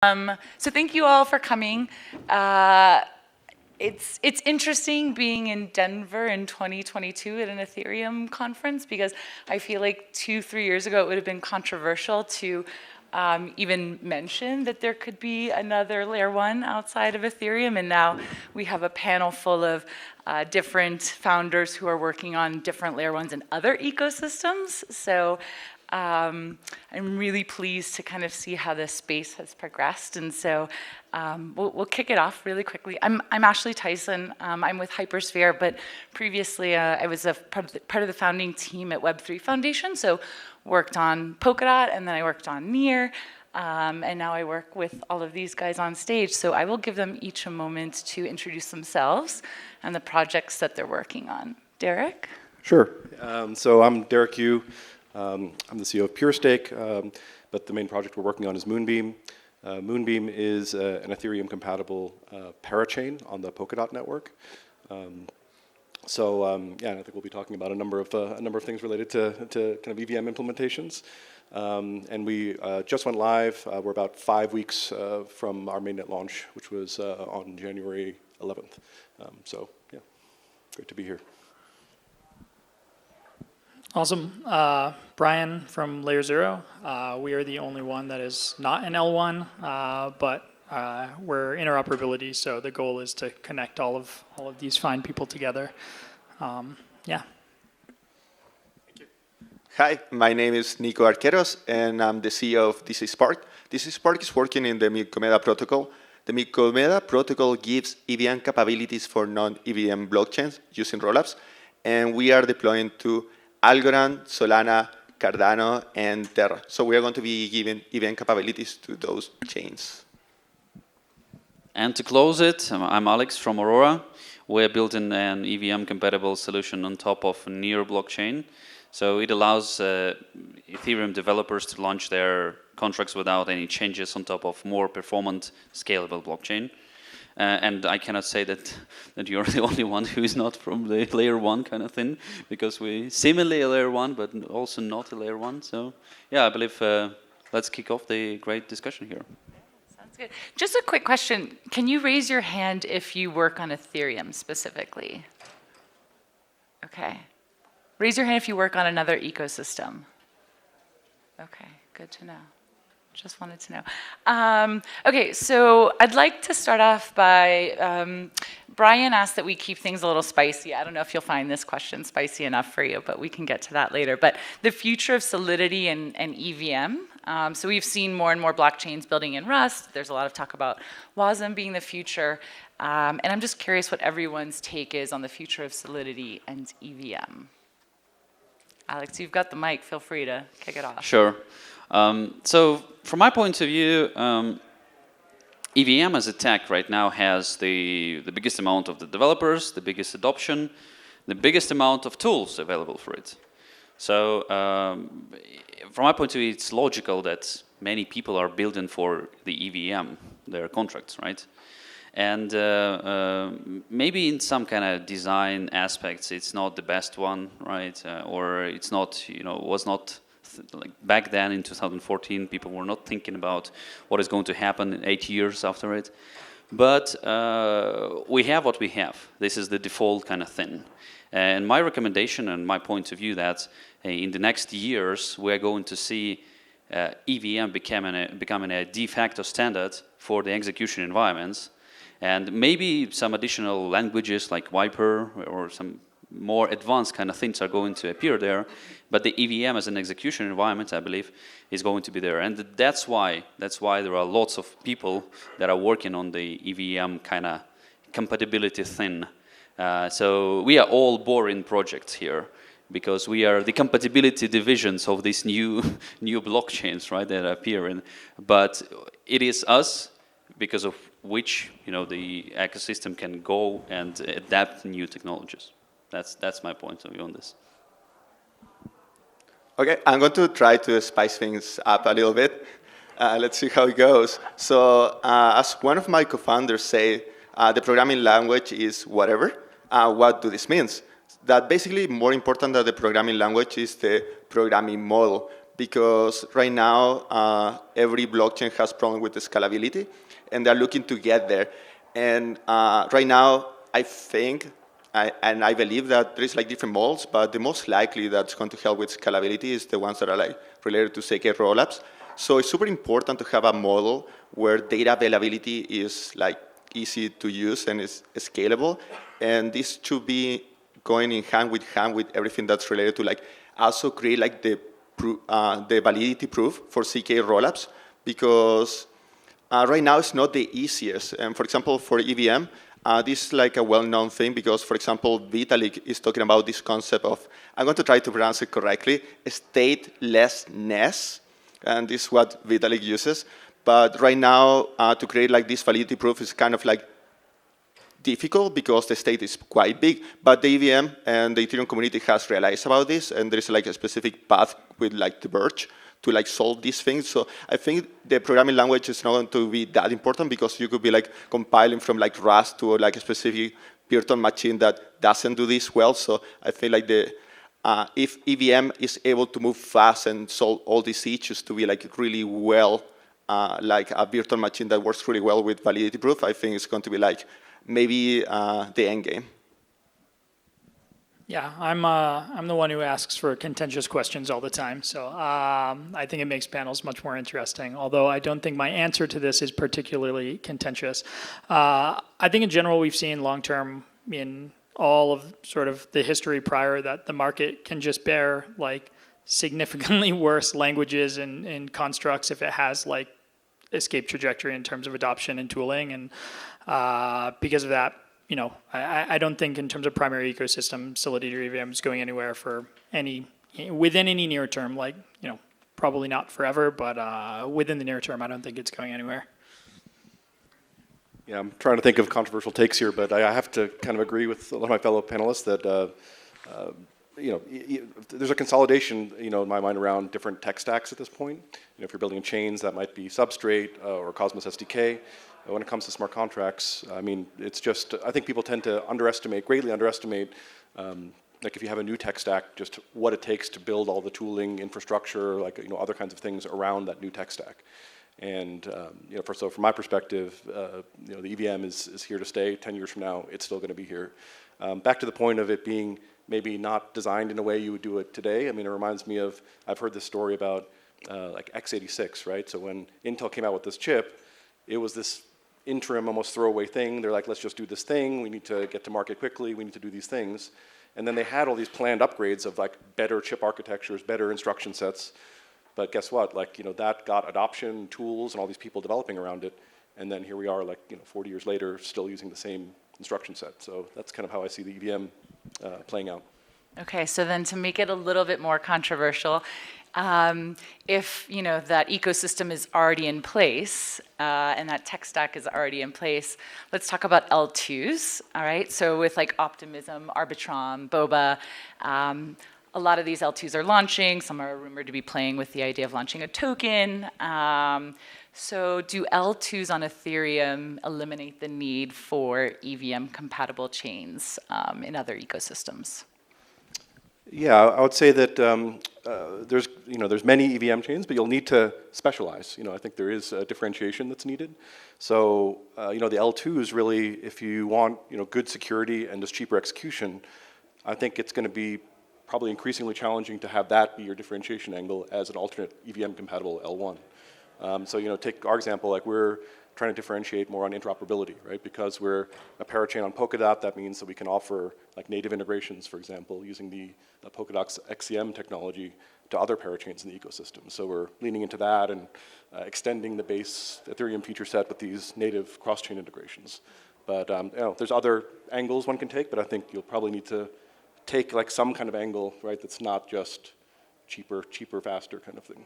So thank you all for coming. It's interesting being in Denver in 2022 at an Ethereum conference because I feel like 2-3 years ago it would have been controversial to even mention that there could be another layer one outside of Ethereum, and now we have a panel full of different founders who are working on different layer ones and other ecosystems. So I'm really pleased to kind of see how this space has progressed, and so we'll kick it off really quickly. I'm Ashley Tyson. I'm with Hypersphere, but previously I was a part of the founding team at Web3 Foundation, so worked on Polkadot, and then I worked on Near, and now I work with all of these guys on stage. So I will give them each a moment to introduce themselves and the projects that they're working on. Derek? Sure. So I'm Derek Yu. I'm the CEO of PureStake, but the main project we're working on is Moonbeam. Moonbeam is an Ethereum-compatible parachain on the Polkadot network. Yeah, I think we'll be talking about a number of things related to kind of EVM implementations. And we just went live. We're about 5 weeks from our mainnet launch, which was on January 11th. Yeah, great to be here. Awesome. Bryan from LayerZero. We are the only one that is not an L1, but we're interoperability, so the goal is to connect all of these fine people together. Yeah. Thank you. Hi, my name is Nico Arqueros, and I'm the CEO of DC Spark. DC Spark is working in the Milkomeda protocol. The Milkomeda protocol gives EVM capabilities for non-EVM blockchains using rollups, and we are deploying to Algorand, Solana, Cardano, and Terra. So we are going to be giving EVM capabilities to those chains. And to close it, I'm Alex from Aurora. We're building an EVM-compatible solution on top of Near blockchain. So it allows Ethereum developers to launch their contracts without any changes on top of more performant, scalable blockchain. And I cannot say that you're the only one who is not from the layer one kind of thing, because we similarly a layer one, but also not a layer one. So yeah, I believe let's kick off the great discussion here. Sounds good. Just a quick question. Can you raise your hand if you work on Ethereum specifically? Okay. Raise your hand if you work on another ecosystem. Okay, good to know. Just wanted to know. Okay, so I'd like to start off by, Bryan asked that we keep things a little spicy. I don't know if you'll find this question spicy enough for you, but we can get to that later. But the future of Solidity and EVM. So we've seen more and more blockchains building in Rust. There's a lot of talk about WASM being the future. And I'm just curious what everyone's take is on the future of Solidity and EVM. Alex, you've got the mic. Feel free to kick it off. Sure. So from my point of view, EVM as a tech right now has the biggest amount of the developers, the biggest adoption, the biggest amount of tools available for it. So from my point of view, it's logical that many people are building for the EVM, their contracts, right? And maybe in some kind of design aspects, it's not the best one, right? Or it's not, was not like back then in 2014, people were not thinking about what is going to happen in 8 years after it. But we have what we have. This is the default kind of thing. And my recommendation and my point of view that in the next years, we're going to see EVM becoming a de facto standard for the execution environments. And maybe some additional languages like Viper or some more advanced kind of things are going to appear there. But the EVM as an execution environment, I believe, is going to be there. And that's why there are lots of people that are working on the EVM kind of compatibility thing. So we are all boring projects here because we are the compatibility divisions of these new blockchains, right, that are appearing. But it is us, because of which the ecosystem can go and adapt new technologies. That's my point of view on this. Okay, I'm going to try to spice things up a little bit. Let's see how it goes. So as one of my co-founders say, the programming language is whatever. What do this mean? That basically more important than the programming language is the programming model. because right now every blockchain has problem with the scalability, and they're looking to get there. And right now, I think, and I believe that there is like different models, but the most likely that's going to help with scalability is the ones that are like related to CK rollups. So it's super important to have a model where data availability is like easy to use and is scalable. And this should be going in hand with everything that's related to like also create like the validity proof for CK rollups, because right now it's not the easiest. And for example, for EVM, this is like a well-known thing because, for example, Vitalik is talking about this concept of, I'm going to try to pronounce it correctly, statelessness, and this is what Vitalik uses. But right now, to create like this validity proof is kind of like difficult because the state is quite big, but the EVM and the Ethereum community has realized about this, and there is like a specific path with like the Verge to like solve these things. So I think the programming language is not going to be that important because you could be like compiling from like Rust to like a specific virtual machine that doesn't do this well. So I feel like if EVM is able to move fast and solve all these issues to be like really well, like a virtual machine that works really well with validity proof, I think it's going to be like maybe the end game. Yeah, I'm the one who asks for contentious questions all the time, so I think it makes panels much more interesting, although I don't think my answer to this is particularly contentious. I think in general we've seen long-term in all of sort of the history prior that the market can just bear like significantly worse languages and constructs if it has like escape trajectory in terms of adoption and tooling, and because of that, you know, I don't think in terms of primary ecosystem, Solidity or EVM is going anywhere for within any near term, like, you know, probably not forever, but within the near term, I don't think it's going anywhere. Yeah, I'm trying to think of controversial takes here, but I have to kind of agree with a lot of my fellow panelists that, you know, there's a consolidation, you know, in my mind around different tech stacks at this point. You know, if you're building chains, that might be Substrate or Cosmos SDK. When it comes to smart contracts, I mean, it's just, I think people tend to greatly underestimate, like if you have a new tech stack, just what it takes to build all the tooling, infrastructure, like, you know, other kinds of things around that new tech stack. And, you know, so from my perspective, you know, the EVM is here to stay. 10 years from now, it's still going to be here. Back to the point of it being maybe not designed in a way you would do it today. I mean, it reminds me of, I've heard this story about like x86, right? So when Intel came out with this chip, it was this interim, almost throwaway thing. They're like, let's just do this thing. We need to get to market quickly. We need to do these things. And then they had all these planned upgrades of like better chip architectures, better instruction sets. But guess what? Like, you know, that got adoption, tools, and all these people developing around it. And then here we are, like, you know, 40 years later, still using the same instruction set. So that's kind of how I see the EVM playing out. Okay, so then to make it a little bit more controversial, if, you know, that ecosystem is already in place and that tech stack is already in place, let's talk about L2s, all right? So with like Optimism, Arbitrum, Boba, a lot of these L2s are launching. Some are rumored to be playing with the idea of launching a token. So do L2s on Ethereum eliminate the need for EVM-compatible chains in other ecosystems? Yeah, I would say that there's many EVM chains, but you'll need to specialize. You know, I think there is a differentiation that's needed. So, you know, the L2s really, if you want, you know, good security and just cheaper execution, I think it's going to be probably increasingly challenging to have that be your differentiation angle as an alternate EVM-compatible L1. So, you know, take our example, like we're trying to differentiate more on interoperability, right? Because we're a parachain on Polkadot, that means that we can offer like native integrations, for example, using the Polkadot's XCM technology to other parachains in the ecosystem. So we're leaning into that and extending the base Ethereum feature set with these native cross-chain integrations. But you know, there's other angles one can take, but I think you'll probably need to take like some kind of angle, right, that's not just cheaper, faster kind of thing.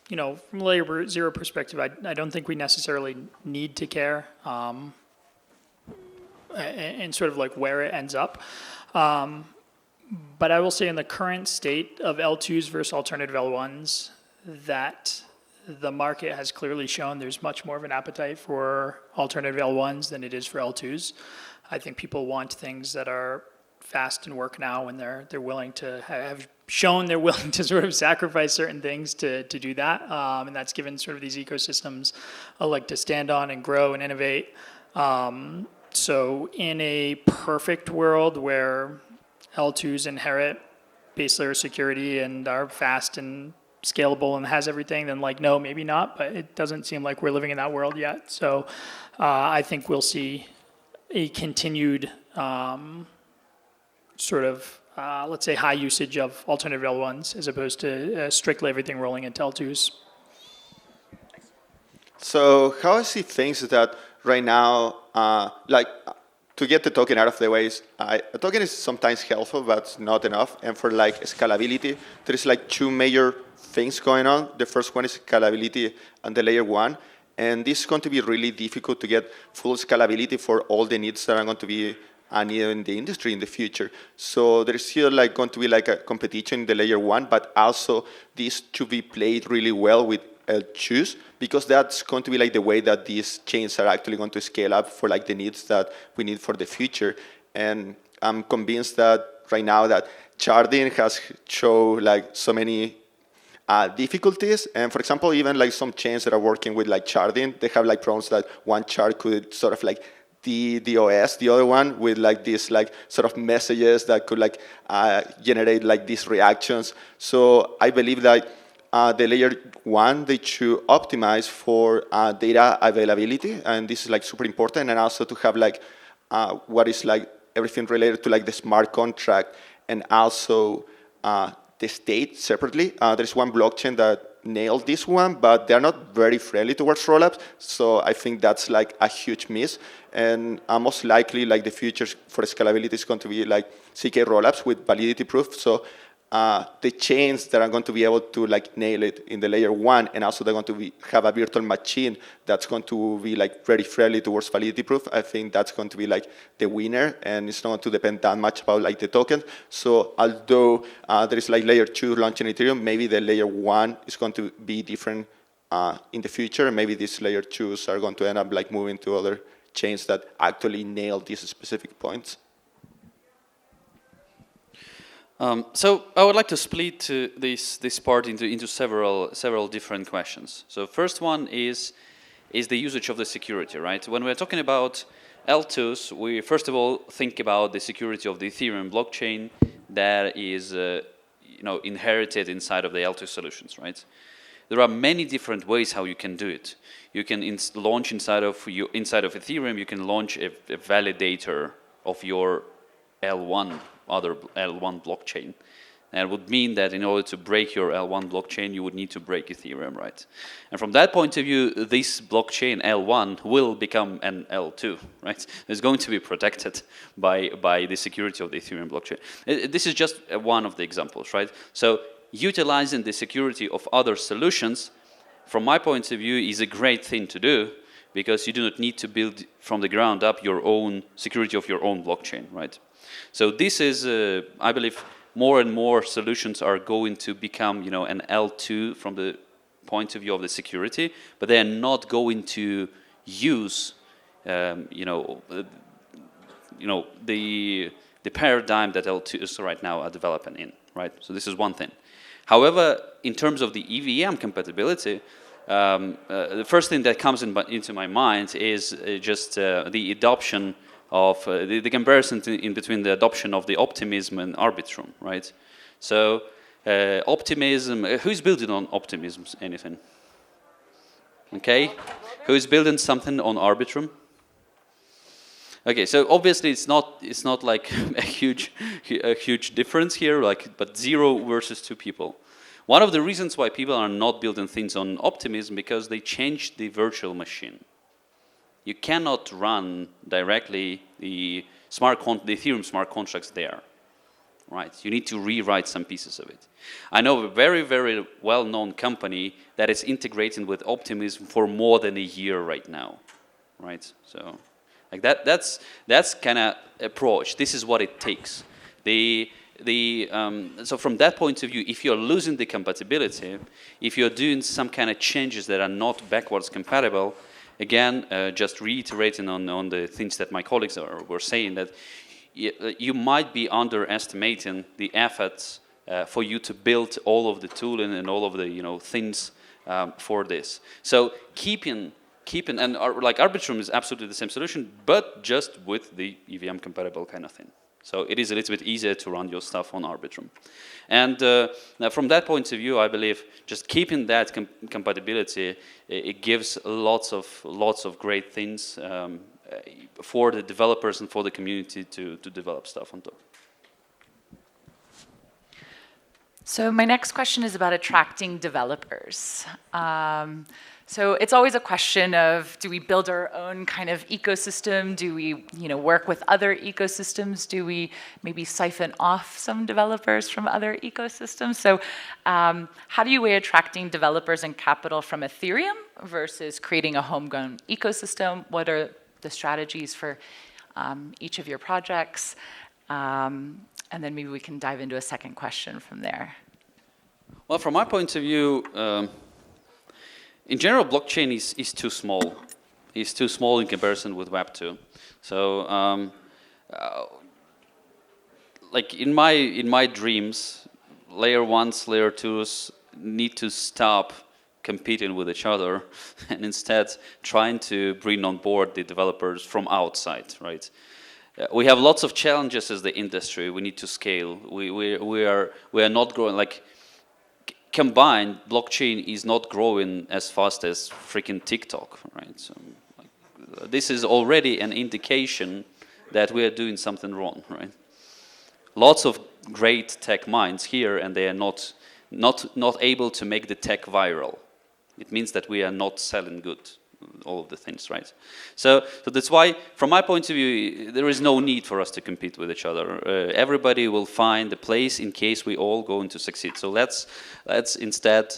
You know, from a LayerZero perspective, I don't think we necessarily need to care and sort of like where it ends up. But I will say in the current state of L2s versus alternative L1s, that the market has clearly shown there's much more of an appetite for alternative L1s than it is for L2s. I think people want things that are fast and work now when they're willing to have shown they're willing to sort of sacrifice certain things to do that, and that's given sort of these ecosystems a leg to stand on and grow and innovate. So in a perfect world where L2s inherit base layer security and are fast and scalable and has everything, then like, no, maybe not, but it doesn't seem like we're living in that world yet. So I think we'll see a continued sort of, let's say, high usage of alternative L1s as opposed to strictly everything rolling into L2s. So how I see things is that right now, to get the token out of the way, a token is sometimes helpful, but it's not enough. And for like scalability, there is like two major things going on. The first one is scalability on the layer one. And this is going to be really difficult to get full scalability for all the needs that are going to be needed in the industry in the future. So there is still like going to be like a competition in the layer one, but also this to be played really well with L2s, because that's going to be like the way that these chains are actually going to scale up for like the needs that we need for the future. And I'm convinced that right now that sharding has shown like so many difficulties. And for example, even like some chains that are working with like sharding, they have like problems that one shard could sort of like DOS the other one with like these like sort of messages that could like generate like these reactions. So I believe that the layer one, they should optimize for data availability, and this is like super important, and also to have like what is like everything related to like the smart contract and also the state separately. There's one blockchain that nailed this one, but they're not very friendly towards rollups. So I think that's like a huge miss. And most likely like the future for scalability is going to be like CK rollups with validity proof. So the chains that are going to be able to like nail it in the layer one, and also they're going to have a virtual machine that's going to be like very friendly towards validity proof. I think that's going to be like the winner, and it's not going to depend that much about like the token. So although there is like layer two launching Ethereum, maybe the layer one is going to be different in the future. Maybe these layer twos are going to end up like moving to other chains that actually nail these specific points. So I would like to split this part into several different questions. So first one is the usage of the security, right? When we're talking about L2s, we first of all think about the security of the Ethereum blockchain that is inherited inside of the L2 solutions, right? There are many different ways how you can do it. You can launch inside of Ethereum. You can launch a validator of your other L1 blockchain. And it would mean that in order to break your L1 blockchain, you would need to break Ethereum, right? And from that point of view, this blockchain L1 will become an L2, right? It's going to be protected by the security of the Ethereum blockchain. This is just one of the examples, right? So utilizing the security of other solutions, from my point of view, is a great thing to do, because you do not need to build from the ground up your own security of your own blockchain, right? So this is, I believe, more and more solutions are going to become, an L2 from the point of view of the security, but they are not going to use, the paradigm that L2s right now are developing in, right? So this is one thing. However, in terms of the EVM compatibility, the first thing that comes into my mind is just the adoption of the comparison in between the adoption of the Optimism and Arbitrum, right? So Optimism, who's building on Optimism? Anything? Okay, who's building something on Arbitrum? Okay, so obviously it's not like a huge difference here, but 0 versus 2 people. One of the reasons why people are not building things on Optimism because they changed the virtual machine. You cannot run directly the Ethereum smart contracts there, right? You need to rewrite some pieces of it. I know a very, very well-known company that is integrating with Optimism for more than a year right now, right? So, like that's kind of approach. This is what it takes. So from that point of view, if you're losing the compatibility, if you're doing some kind of changes that are not backwards compatible. Again, just reiterating on the things that my colleagues were saying, that you might be underestimating the efforts for you to build all of the tooling and all of the things for this. So keeping and like Arbitrum is absolutely the same solution, but just with the EVM compatible kind of thing. So it is a little bit easier to run your stuff on Arbitrum. And now from that point of view, I believe just keeping that compatibility, it gives lots of great things for the developers and for the community to develop stuff on top. So my next question is about attracting developers. So it's always a question of, do we build our own kind of ecosystem? Do we, work with other ecosystems? Do we maybe siphon off some developers from other ecosystems? So how do you weigh attracting developers and capital from Ethereum versus creating a homegrown ecosystem? What are the strategies for each of your projects? And then maybe we can dive into a second question from there. Well, from my point of view, in general, blockchain is too small. It's too small in comparison with Web 2. So, like in my dreams, layer 1s, layer 2s need to stop competing with each other and instead trying to bring on board the developers from outside, right? We have lots of challenges as the industry. We need to scale. We are not growing. Like combined, blockchain is not growing as fast as freaking TikTok, right? So this is already an indication that we are doing something wrong, right? Lots of great tech minds here, and they are not able to make the tech viral. It means that we are not selling good. All of the things, right? So that's why, from my point of view, there is no need for us to compete with each other. Everybody will find a place in case we all going to succeed. So let's instead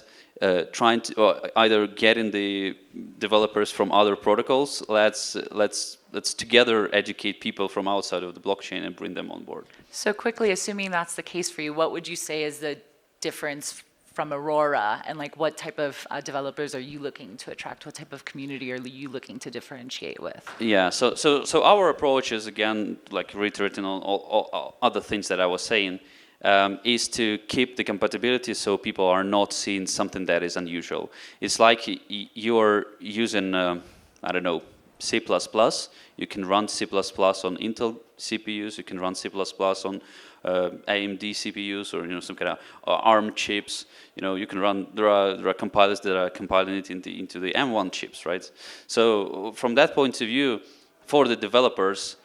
trying to either get in the developers from other protocols. Let's together educate people from outside of the blockchain and bring them on board. So quickly, assuming that's the case for you, what would you say is the difference from Aurora, and like what type of developers are you looking to attract? What type of community are you looking to differentiate with? Yeah, so our approach is, again, like reiterating on all other things that I was saying, is to keep the compatibility so people are not seeing something that is unusual. It's like you're using, I don't know, C++. You can run C++ on Intel CPUs. You can run C++ on AMD CPUs or some kind of ARM chips. You can run. There are compilers that are compiling it into the M1 chips, right? So from that point of view, for the developers,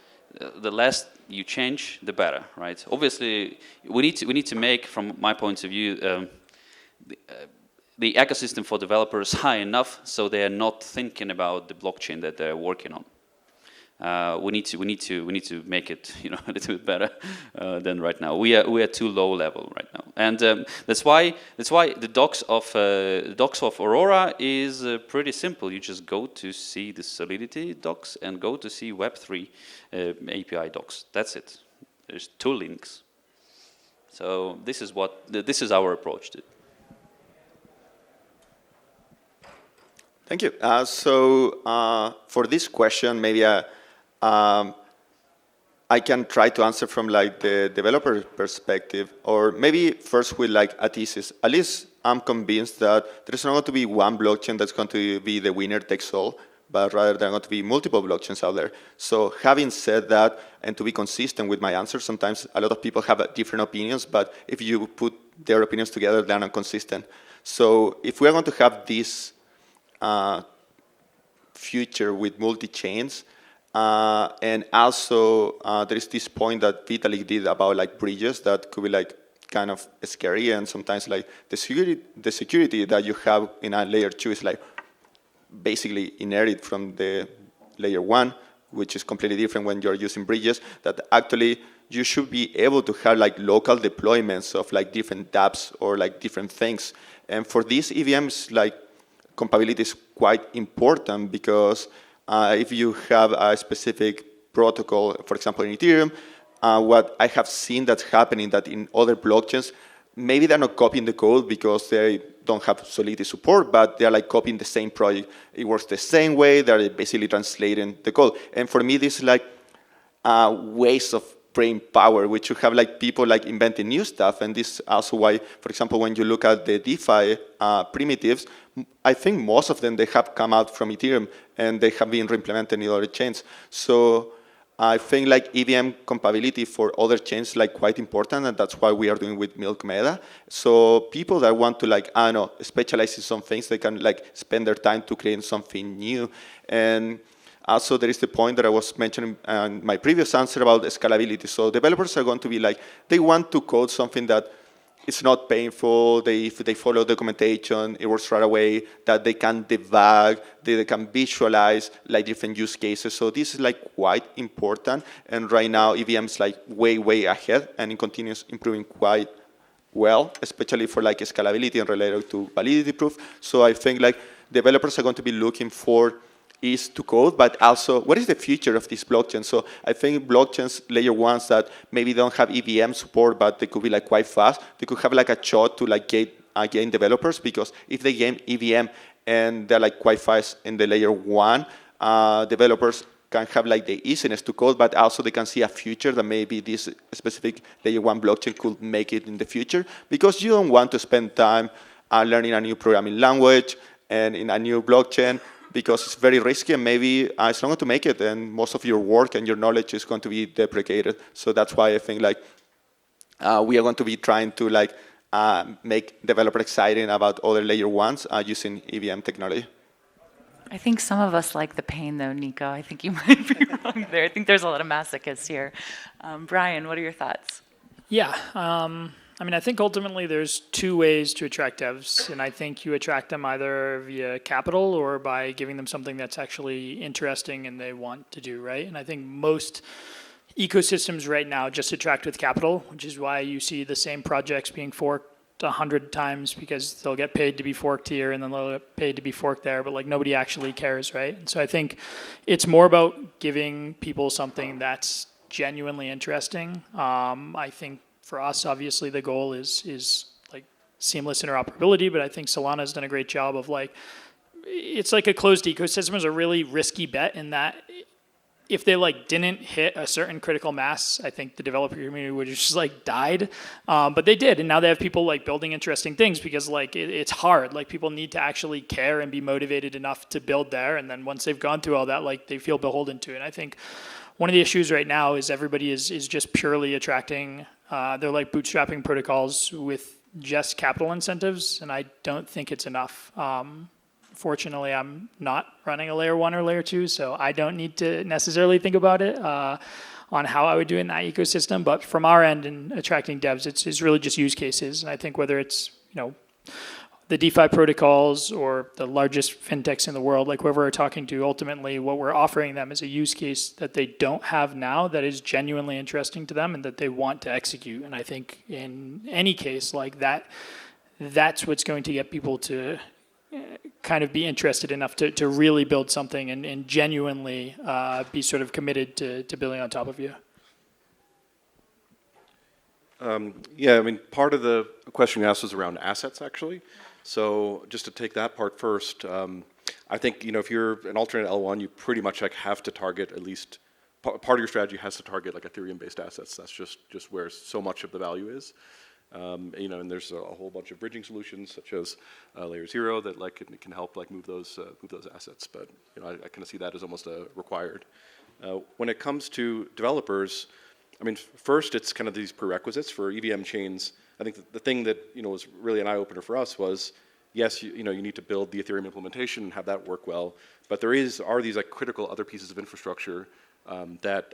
the less you change, the better, right? Obviously, we need to make, from my point of view, the ecosystem for developers high enough so they are not thinking about the blockchain that they're working on. We need to make it a little bit better than right now. We are too low level right now, and that's why the docs of Aurora is pretty simple. You just go to see the Solidity docs and go to see Web3 API docs. That's it. There's 2 links. So this is our approach to it. Thank you. For this question, maybe I can try to answer from like the developer perspective, or maybe first with like a thesis. At least I'm convinced that there's not going to be one blockchain that's going to be the winner takes all, but rather there are going to be multiple blockchains out there. So having said that, and to be consistent with my answer, sometimes a lot of people have different opinions, but if you put their opinions together, they're not consistent. So if we're going to have this future with multi-chains, and also there is this point that Vitalik did about like bridges that could be like kind of scary, and sometimes like the security that you have in a layer 2 is like basically inherited from the layer 1, which is completely different when you're using bridges, that actually you should be able to have like local deployments of like different dApps or like different things. And for these EVMs, like compatibility is quite important, because if you have a specific protocol, for example in Ethereum, what I have seen that's happening that in other blockchains, maybe they're not copying the code because they don't have Solidity support, but they're like copying the same project. It works the same way, they're basically translating the code. And for me, this is like waste of brain power. We should have like people like inventing new stuff. And this is also why, for example, when you look at the DeFi primitives, I think most of them, they have come out from Ethereum and they have been re-implemented in other chains. So I think like EVM compatibility for other chains like quite important, and that's why we are doing with Milkomeda. So people that want to like, I don't know, specialize in some things, they can like spend their time to create something new. And also there is the point that I was mentioning in my previous answer about scalability. So developers are going to be like, they want to code something that it's not painful, if they follow documentation, it works right away, that they can debug, they can visualize like different use cases. So this is like quite important. And right now, EVM is like way ahead and it continues improving quite well, especially for like scalability and related to validity proof. So I think like developers are going to be looking for is to code, but also what is the future of this blockchain? So I think blockchains, layer ones that maybe don't have EVM support, but they could be like quite fast. They could have like a shot to like gain developers, because if they gain EVM and they're like quite fast in the layer one, developers can have like the easiness to code, but also they can see a future that maybe this specific layer one blockchain could make it in the future, because you don't want to spend time learning a new programming language and in a new blockchain, because it's very risky and maybe it's not going to make it, and most of your work and your knowledge is going to be deprecated. So that's why I think like we are going to be trying to like make developers excited about other layer ones using EVM technology. I think some of us like the pain, though, Nico. I think you might be wrong there. I think there's a lot of masochists here. Bryan, what are your thoughts? Yeah. I mean, I think ultimately there's two ways to attract devs, and I think you attract them either via capital or by giving them something that's actually interesting and they want to do, right? And I think most ecosystems right now just attract with capital, which is why you see the same projects being forked 100 times, because they'll get paid to be forked here and then they'll get paid to be forked there, but like nobody actually cares, right? And so I think it's more about giving people something that's genuinely interesting. I think for us, obviously, the goal is like seamless interoperability, but I think Solana's done a great job of like, it's like a closed ecosystem is a really risky bet in that if they like didn't hit a certain critical mass, I think the developer community would have just like died. But they did, and now they have people like building interesting things, because like it's hard. Like people need to actually care and be motivated enough to build there, and then once they've gone through all that, like they feel beholden to it. And I think one of the issues right now is everybody is just purely attracting, they're like bootstrapping protocols with just capital incentives, and I don't think it's enough. Fortunately, I'm not running a layer one or layer two, so I don't need to necessarily think about it on how I would do it in that ecosystem. But from our end in attracting devs, it's really just use cases. And I think whether it's, you know, the DeFi protocols or the largest fintechs in the world, like whoever we're talking to, ultimately what we're offering them is a use case that they don't have now that is genuinely interesting to them and that they want to execute. And I think in any case like that, that's what's going to get people to kind of be interested enough to really build something and genuinely be sort of committed to building on top of you. Yeah, I mean, part of the question you asked was around assets, actually. So just to take that part first, I think, you know, if you're an alternate L1, you pretty much like have to target at least, part of your strategy has to target like Ethereum-based assets. That's just where so much of the value is. You know, and there's a whole bunch of bridging solutions such as LayerZero that like can help like move those assets. But you know, I kind of see that as almost a required. When it comes to developers, I mean, first it's kind of these prerequisites for EVM chains. I think the thing that was really an eye opener for us was, yes, you need to build the Ethereum implementation and have that work well, but are these like critical other pieces of infrastructure that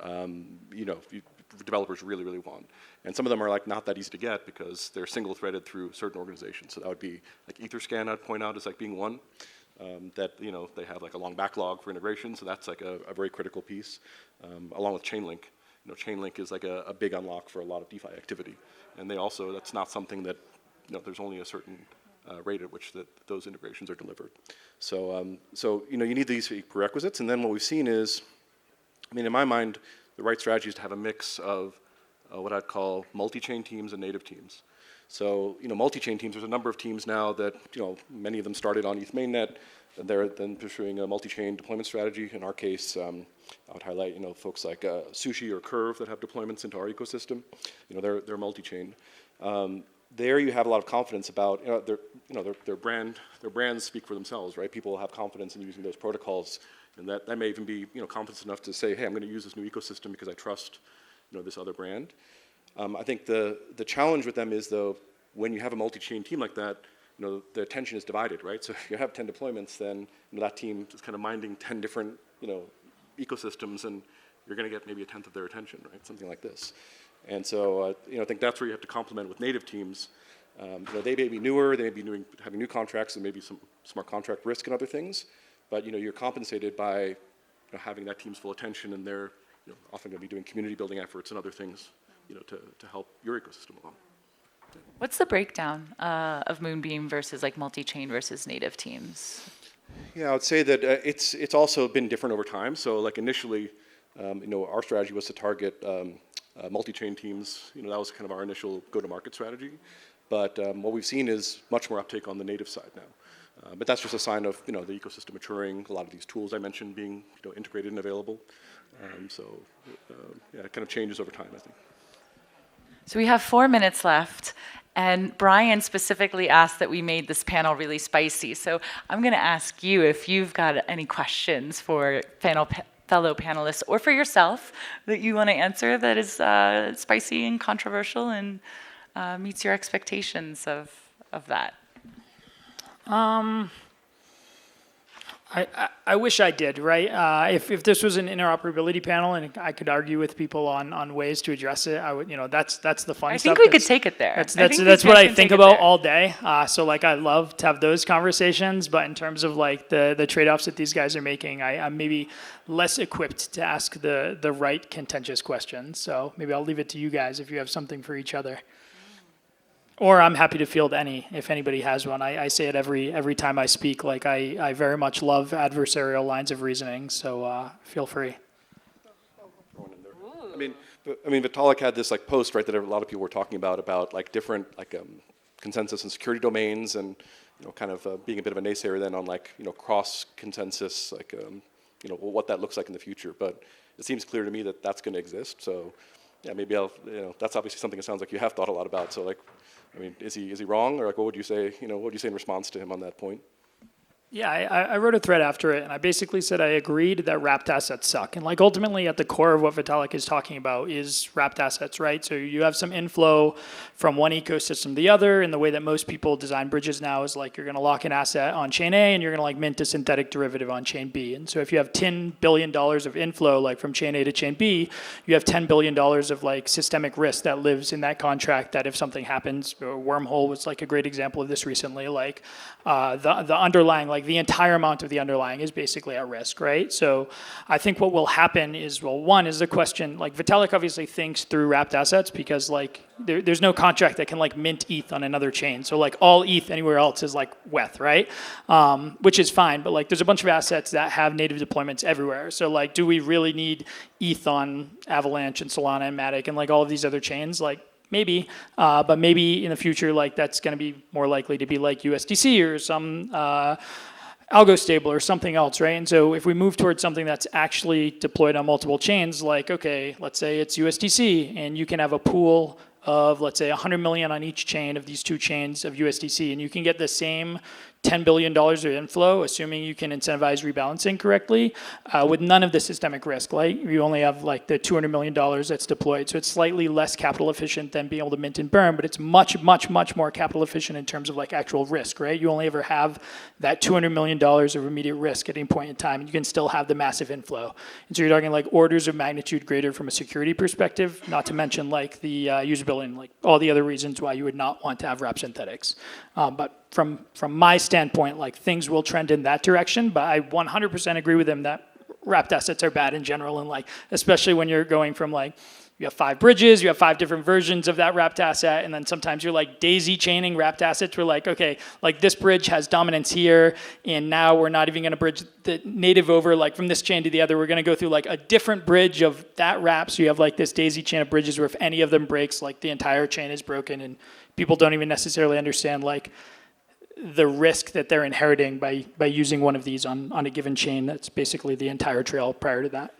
developers really want. And some of them are like not that easy to get because they're single threaded through certain organizations. So that would be like Etherscan, I'd point out as like being one. That they have like a long backlog for integration, so that's like a very critical piece, along with Chainlink. Chainlink is like a big unlock for a lot of DeFi activity, and that's not something that there's only a certain rate at which those integrations are delivered. So you need these prerequisites, and then what we've seen is, I mean, in my mind, the right strategy is to have a mix of what I'd call multi-chain teams and native teams. So, multi-chain teams, there's a number of teams now that, many of them started on ETH mainnet, and they're then pursuing a multi-chain deployment strategy. In our case, I would highlight, folks like Sushi or Curve that have deployments into our ecosystem. They're multi-chain. There you have a lot of confidence about, their brands speak for themselves, right? People have confidence in using those protocols, and that may even be, confidence enough to say, hey, I'm going to use this new ecosystem because I trust, this other brand. I think the challenge with them is, though, when you have a multi-chain team like that, the attention is divided, right? So if you have 10 deployments, then that team is kind of minding 10 different, ecosystems, and you're going to get maybe a tenth of their attention, right? Something like this. And so, I think that's where you have to complement with native teams. They may be newer, they may be having new contracts, and maybe some smart contract risk and other things, but you're compensated by having that team's full attention, and they're often going to be doing community building efforts and other things, to help your ecosystem along. What's the breakdown of Moonbeam versus like multi-chain versus native teams? Yeah, I would say that it's also been different over time. So like initially, our strategy was to target multi-chain teams. That was kind of our initial go-to-market strategy. But what we've seen is much more uptake on the native side now. But that's just a sign of the ecosystem maturing. A lot of these tools I mentioned being integrated and available. It kind of changes over time, I think. So we have 4 minutes left, and Bryan specifically asked that we made this panel really spicy. So I'm going to ask you if you've got any questions for fellow panelists or for yourself that you want to answer that is spicy and controversial and meets your expectations of that. I wish I did, right? If this was an interoperability panel and I could argue with people on ways to address it, I would, that's the fun I stuff. think we could take it there. That's what I think about all day. So like I love to have those conversations, but in terms of like the trade-offs that these guys are making, I'm maybe less equipped to ask the right contentious questions. So maybe I'll leave it to you guys if you have something for each other. Or I'm happy to field any, if anybody has one. I say it every time I speak. Like I very much love adversarial lines of reasoning, so feel free. I mean, Vitalik had this like post, right, that a lot of people were talking about like different like consensus and security domains, and kind of being a bit of a naysayer then on like cross consensus, like what that looks like in the future. But it seems clear to me that that's going to exist. So yeah, maybe I'll that's obviously something it sounds like you have thought a lot about. So like. I mean, is he wrong, or like, what would you say? What would you say in response to him on that point? Yeah, I wrote a thread after it, and I basically said I agreed that wrapped assets suck. And like ultimately at the core of what Vitalik is talking about is wrapped assets, right? So you have some inflow from one ecosystem to the other, and the way that most people design bridges now is like you're going to lock an asset on chain A, and you're going to like mint a synthetic derivative on chain B. And so if you have $10 billion of inflow like from chain A to chain B, you have $10 billion of like systemic risk that lives in that contract that if something happens, Wormhole was like a great example of this recently, like the underlying, like the entire amount of the underlying is basically at risk, right? So I think what will happen is, well, one is the question, like Vitalik obviously thinks through wrapped assets because like there's no contract that can like mint ETH on another chain. So like all ETH anywhere else is like WETH, right? Which is fine, but like there's a bunch of assets that have native deployments everywhere. So like, do we really need ETH on Avalanche and Solana and Matic and like all of these other chains? Like, maybe, but maybe in the future, like that's going to be more likely to be like USDC or some algo stable or something else, right? And so if we move towards something that's actually deployed on multiple chains, like, okay, let's say it's USDC, and you can have a pool of, let's say, 100 million on each chain of these two chains of USDC, and you can get the same $10 billion of inflow, assuming you can incentivize rebalancing correctly, with none of the systemic risk. Like you only have like the $200 million that's deployed. So it's slightly less capital efficient than being able to mint and burn, but it's much, much, much more capital efficient in terms of like actual risk, right? You only ever have that $200 million of immediate risk at any point in time, and you can still have the massive inflow. And so you're talking like orders of magnitude greater from a security perspective, not to mention like the usability and like all the other reasons why you would not want to have wrap synthetics. But from my standpoint, like things will trend in that direction, but I 100% agree with him that wrapped assets are bad in general, and like especially when you're going from like you have 5 bridges, you have 5 different versions of that wrapped asset, and then sometimes you're like daisy chaining wrapped assets. We're like, okay, like this bridge has dominance here, and now we're not even going to bridge the native over like from this chain to the other. We're going to go through like a different bridge of that wrap. So you have like this daisy chain of bridges where if any of them breaks, like the entire chain is broken, and people don't even necessarily understand like the risk that they're inheriting by using one of these on a given chain. That's basically the entire trail prior to that.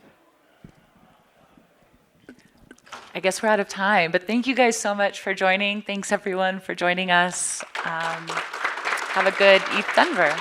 I guess we're out of time, but thank you guys so much for joining. Thanks everyone for joining us. Have a good ETH Denver.